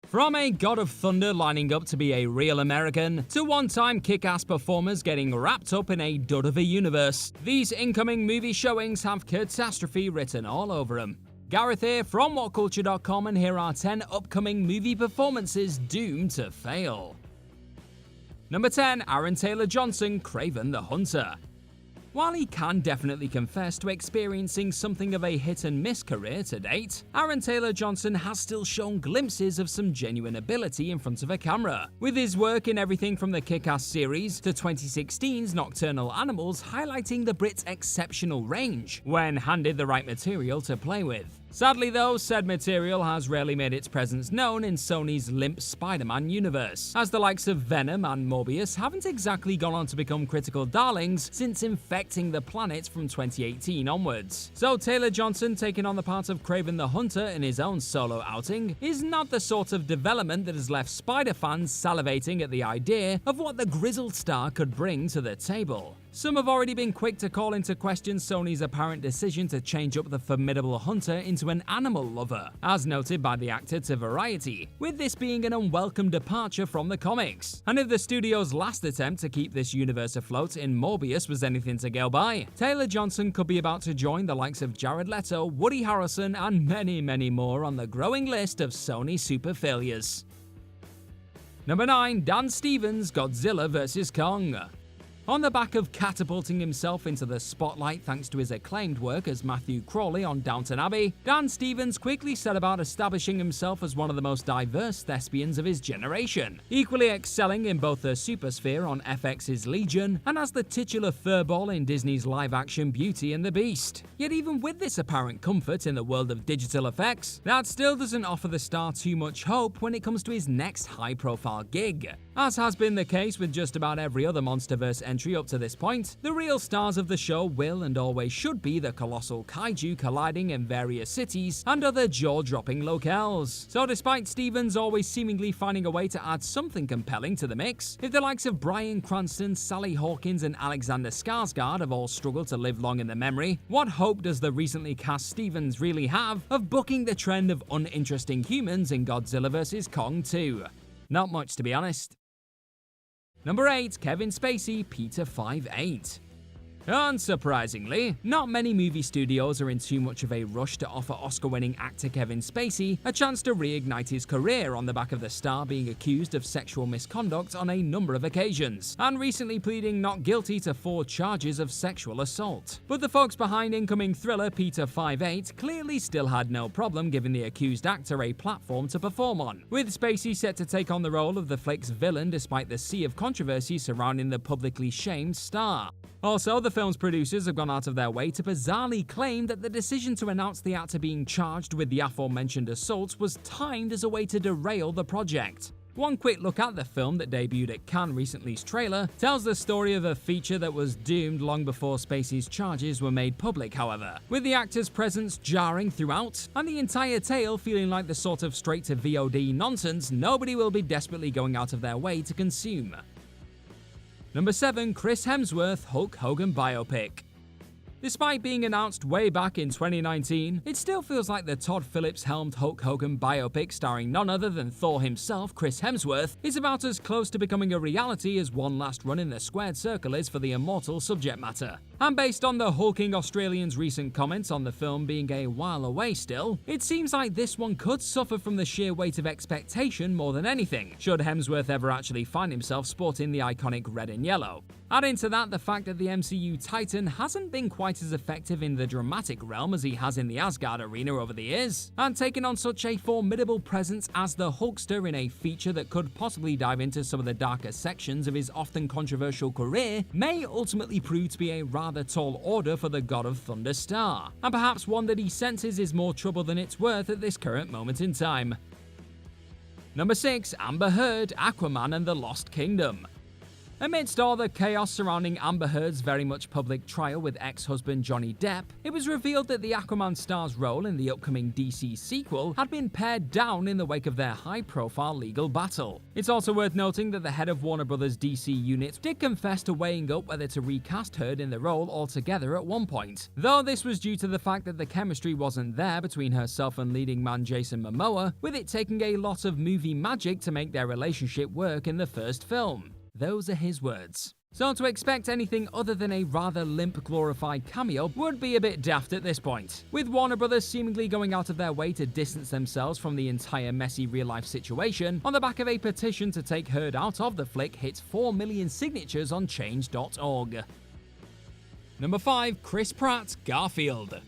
From a god of thunder lining up to be a real American, to one-time kick-ass performers getting wrapped up in a dud of a universe, these incoming movie showings have catastrophe written all over them. Gareth here from WhatCulture.com, and here are 10 upcoming movie performances doomed to fail. Number 10. Aaron TaylorJohnson, Kraven the Hunter. While he can definitely confess to experiencing something of a hit-and-miss career to date, Aaron TaylorJohnson has still shown glimpses of some genuine ability in front of a camera, with his work in everything from the Kick-Ass series to 2016's Nocturnal Animals highlighting the Brit's exceptional range when handed the right material to play with. Sadly though, said material has rarely made its presence known in Sony's limp Spider-Man universe, as the likes of Venom and Morbius haven't exactly gone on to become critical darlings since infecting the planet from 2018 onwards. So TaylorJohnson taking on the part of Kraven the Hunter in his own solo outing is not the sort of development that has left Spider fans salivating at the idea of what the grizzled star could bring to the table. Some have already been quick to call into question Sony's apparent decision to change up the formidable Hunter into an animal lover, as noted by the actor to Variety, with this being an unwelcome departure from the comics. And if the studio's last attempt to keep this universe afloat in Morbius was anything to go by, TaylorJohnson could be about to join the likes of Jared Leto, Woody Harrelson, and many more on the growing list of Sony super failures. Number 9. Dan Stevens, Godzilla vs. Kong. On the back of catapulting himself into the spotlight thanks to his acclaimed work as Matthew Crawley on Downton Abbey, Dan Stevens quickly set about establishing himself as one of the most diverse thespians of his generation, equally excelling in both the supersphere on FX's Legion and as the titular furball in Disney's live-action Beauty and the Beast. Yet even with this apparent comfort in the world of digital effects, that still doesn't offer the star too much hope when it comes to his next high-profile gig. As has been the case with just about every other MonsterVerse entry up to this point, the real stars of the show will and always should be the colossal kaiju colliding in various cities and other jaw-dropping locales. So despite Stevens always seemingly finding a way to add something compelling to the mix, if the likes of Bryan Cranston, Sally Hawkins and Alexander Skarsgård have all struggled to live long in the memory, what hope does the recently cast Stevens really have of bucking the trend of uninteresting humans in Godzilla vs. Kong 2? Not much, to be honest. Number 8. Kevin Spacey, Peter 5'8". Unsurprisingly, not many movie studios are in too much of a rush to offer Oscar-winning actor Kevin Spacey a chance to reignite his career on the back of the star being accused of sexual misconduct on a number of occasions, and recently pleading not guilty to 4 charges of sexual assault. But the folks behind incoming thriller Peter 5'8" clearly still had no problem giving the accused actor a platform to perform on, with Spacey set to take on the role of the flick's villain despite the sea of controversy surrounding the publicly shamed star. Also, the film's producers have gone out of their way to bizarrely claim that the decision to announce the actor being charged with the aforementioned assaults was timed as a way to derail the project. One quick look at the film that debuted at Cannes recently's trailer tells the story of a feature that was doomed long before Spacey's charges were made public, however, with the actor's presence jarring throughout, and the entire tale feeling like the sort of straight-to-VOD nonsense nobody will be desperately going out of their way to consume. Number 7. Chris Hemsworth, Hulk Hogan biopic. Despite being announced way back in 2019, it still feels like the Todd Phillips-helmed Hulk Hogan biopic starring none other than Thor himself, Chris Hemsworth, is about as close to becoming a reality as one last run in the squared circle is for the immortal subject matter. And based on the hulking Australian's recent comments on the film being a while away still, it seems like this one could suffer from the sheer weight of expectation more than anything, should Hemsworth ever actually find himself sporting the iconic red and yellow. Add into that the fact that the MCU Titan hasn't been quite as effective in the dramatic realm as he has in the Asgard arena over the years, and taking on such a formidable presence as the Hulkster in a feature that could possibly dive into some of the darker sections of his often controversial career may ultimately prove to be a rather tall order for the God of Thunder star, and perhaps one that he senses is more trouble than it's worth at this current moment in time. Number 6. Amber Heard, Aquaman and the Lost Kingdom. Amidst all the chaos surrounding Amber Heard's very much public trial with ex-husband Johnny Depp, it was revealed that the Aquaman star's role in the upcoming DC sequel had been pared down in the wake of their high-profile legal battle. It's also worth noting that the head of Warner Bros. DC unit did confess to weighing up whether to recast Heard in the role altogether at one point, though this was due to the fact that the chemistry wasn't there between herself and leading man Jason Momoa, with it taking a lot of movie magic to make their relationship work in the first film. Those are his words. So to expect anything other than a rather limp glorified cameo would be a bit daft at this point, with Warner Bros. Seemingly going out of their way to distance themselves from the entire messy real-life situation on the back of a petition to take Heard out of the flick hits 4 million signatures on change.org. Number 5. Chris Pratt, Garfield.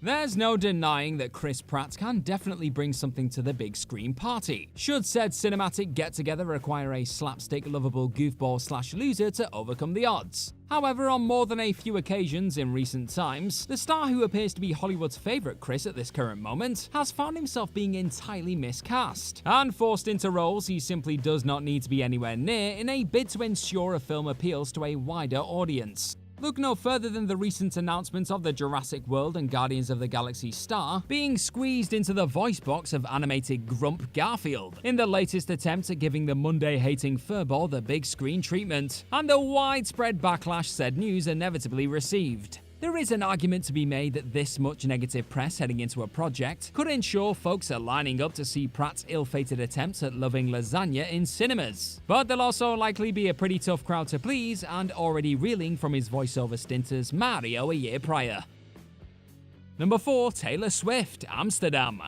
There's no denying that Chris Pratt can definitely bring something to the big screen party, should said cinematic get-together require a slapstick lovable goofball/loser to overcome the odds. However, on more than a few occasions in recent times, the star who appears to be Hollywood's favourite Chris at this current moment has found himself being entirely miscast, and forced into roles he simply does not need to be anywhere near in a bid to ensure a film appeals to a wider audience. Look no further than the recent announcement of the Jurassic World and Guardians of the Galaxy star being squeezed into the voice box of animated grump Garfield, in the latest attempt at giving the Monday-hating furball the big screen treatment, and the widespread backlash said news inevitably received. There is an argument to be made that this much negative press heading into a project could ensure folks are lining up to see Pratt's ill-fated attempts at loving lasagna in cinemas. But there'll also likely be a pretty tough crowd to please, and already reeling from his voiceover stint as Mario a year prior. Number 4. Taylor Swift, Amsterdam.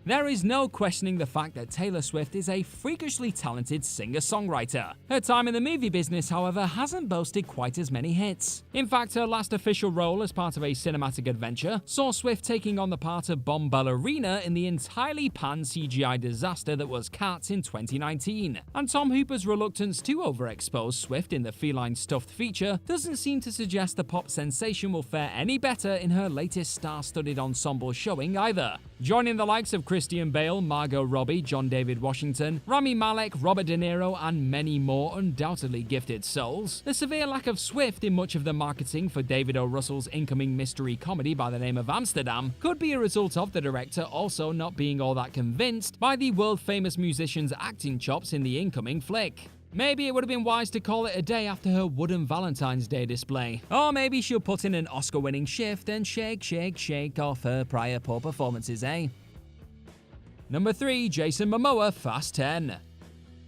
There is no questioning the fact that Taylor Swift is a freakishly talented singer-songwriter. Her time in the movie business, however, hasn't boasted quite as many hits. In fact, her last official role as part of a cinematic adventure saw Swift taking on the part of Bomb Ballerina in the entirely pan-CGI disaster that was Cats in 2019. And Tom Hooper's reluctance to overexpose Swift in the feline stuffed feature doesn't seem to suggest the pop sensation will fare any better in her latest star-studded ensemble showing either. Joining the likes of Christian Bale, Margot Robbie, John David Washington, Rami Malek, Robert De Niro, and many more undoubtedly gifted souls, the severe lack of Swift in much of the marketing for David O. Russell's incoming mystery comedy by the name of Amsterdam could be a result of the director also not being all that convinced by the world-famous musician's acting chops in the incoming flick. Maybe it would have been wise to call it a day after her wooden Valentine's Day display. Or maybe she'll put in an Oscar-winning shift and shake off her prior poor performances, eh? Number 3. Jason Momoa, Fast 10.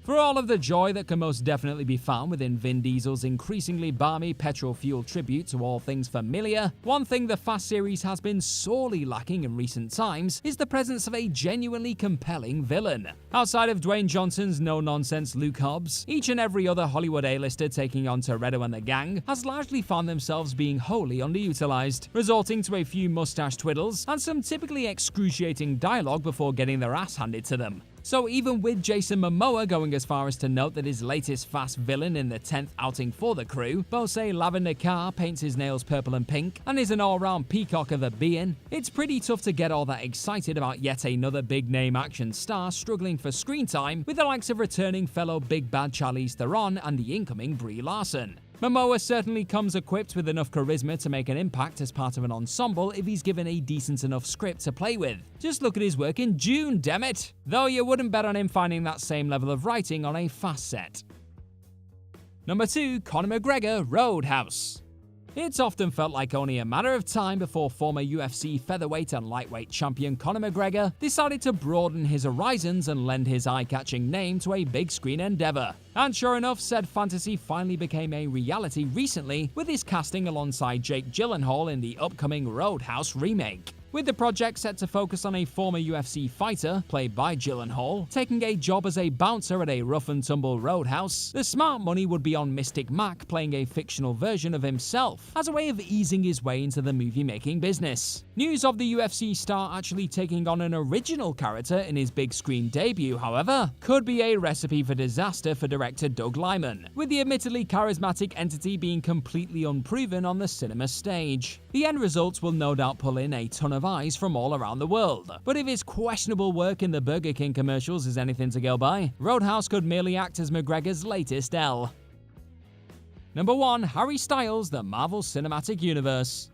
For all of the joy that can most definitely be found within Vin Diesel's increasingly balmy petrol-fueled tribute to all things familiar, one thing the Fast series has been sorely lacking in recent times is the presence of a genuinely compelling villain. Outside of Dwayne Johnson's no-nonsense Luke Hobbs, each and every other Hollywood A-lister taking on Toretto and the gang has largely found themselves being wholly underutilized, resulting to a few mustache twiddles and some typically excruciating dialogue before getting their ass handed to them. So even with Jason Momoa going as far as to note that his latest Fast villain in the 10th outing for the crew, Bose Lavender Carr paints his nails purple and pink and is an all-round peacock of a being, it's pretty tough to get all that excited about yet another big-name action star struggling for screen time with the likes of returning fellow big bad Charlize Theron and the incoming Brie Larson. Momoa certainly comes equipped with enough charisma to make an impact as part of an ensemble if he's given a decent enough script to play with. Just look at his work in Dune, dammit! Though you wouldn't bet on him finding that same level of writing on a Fast set. Number 2. Conor McGregor, Roadhouse. It's often felt like only a matter of time before former UFC featherweight and lightweight champion Conor McGregor decided to broaden his horizons and lend his eye-catching name to a big screen endeavor. And sure enough, said fantasy finally became a reality recently with his casting alongside Jake Gyllenhaal in the upcoming Roadhouse remake. With the project set to focus on a former UFC fighter, played by Gyllenhaal, taking a job as a bouncer at a rough-and-tumble roadhouse, the smart money would be on Mystic Mac playing a fictional version of himself, as a way of easing his way into the movie-making business. News of the UFC star actually taking on an original character in his big-screen debut, however, could be a recipe for disaster for director Doug Liman, with the admittedly charismatic entity being completely unproven on the cinema stage. The end results will no doubt pull in a ton of eyes from all around the world, but if his questionable work in the Burger King commercials is anything to go by, Roadhouse could merely act as McGregor's latest L. Number 1. Harry Styles, The Marvel Cinematic Universe.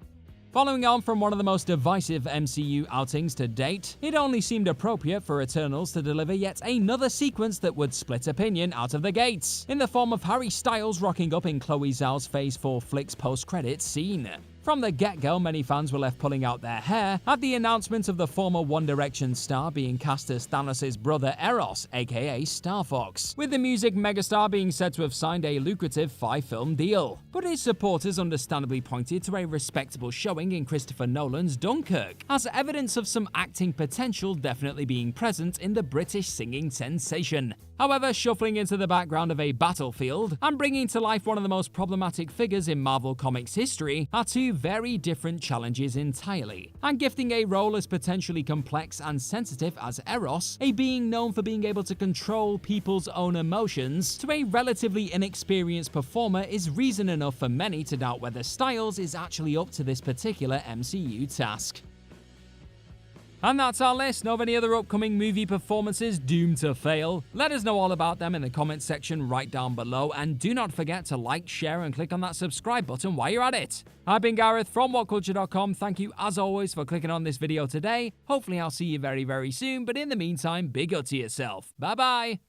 Following on from one of the most divisive MCU outings to date, it only seemed appropriate for Eternals to deliver yet another sequence that would split opinion out of the gates, in the form of Harry Styles rocking up in Chloe Zhao's Phase 4 flick's post-credits scene. From the get-go, many fans were left pulling out their hair at the announcement of the former One Direction star being cast as Thanos' brother Eros, aka Star Fox, with the music megastar being said to have signed a lucrative 5-film deal. But his supporters understandably pointed to a respectable showing in Christopher Nolan's Dunkirk, as evidence of some acting potential definitely being present in the British singing sensation. However, shuffling into the background of a battlefield and bringing to life one of the most problematic figures in Marvel Comics history are two very different challenges entirely, and gifting a role as potentially complex and sensitive as Eros, a being known for being able to control people's own emotions, to a relatively inexperienced performer is reason enough for many to doubt whether Styles is actually up to this particular MCU task. And that's our list. Know of any other upcoming movie performances doomed to fail? Let us know all about them in the comments section right down below, and do not forget to like, share, and click on that subscribe button while you're at it. I've been Gareth from WhatCulture.com. Thank you as always for clicking on this video today. Hopefully I'll see you very, very soon, but in the meantime, big up to yourself. Bye bye!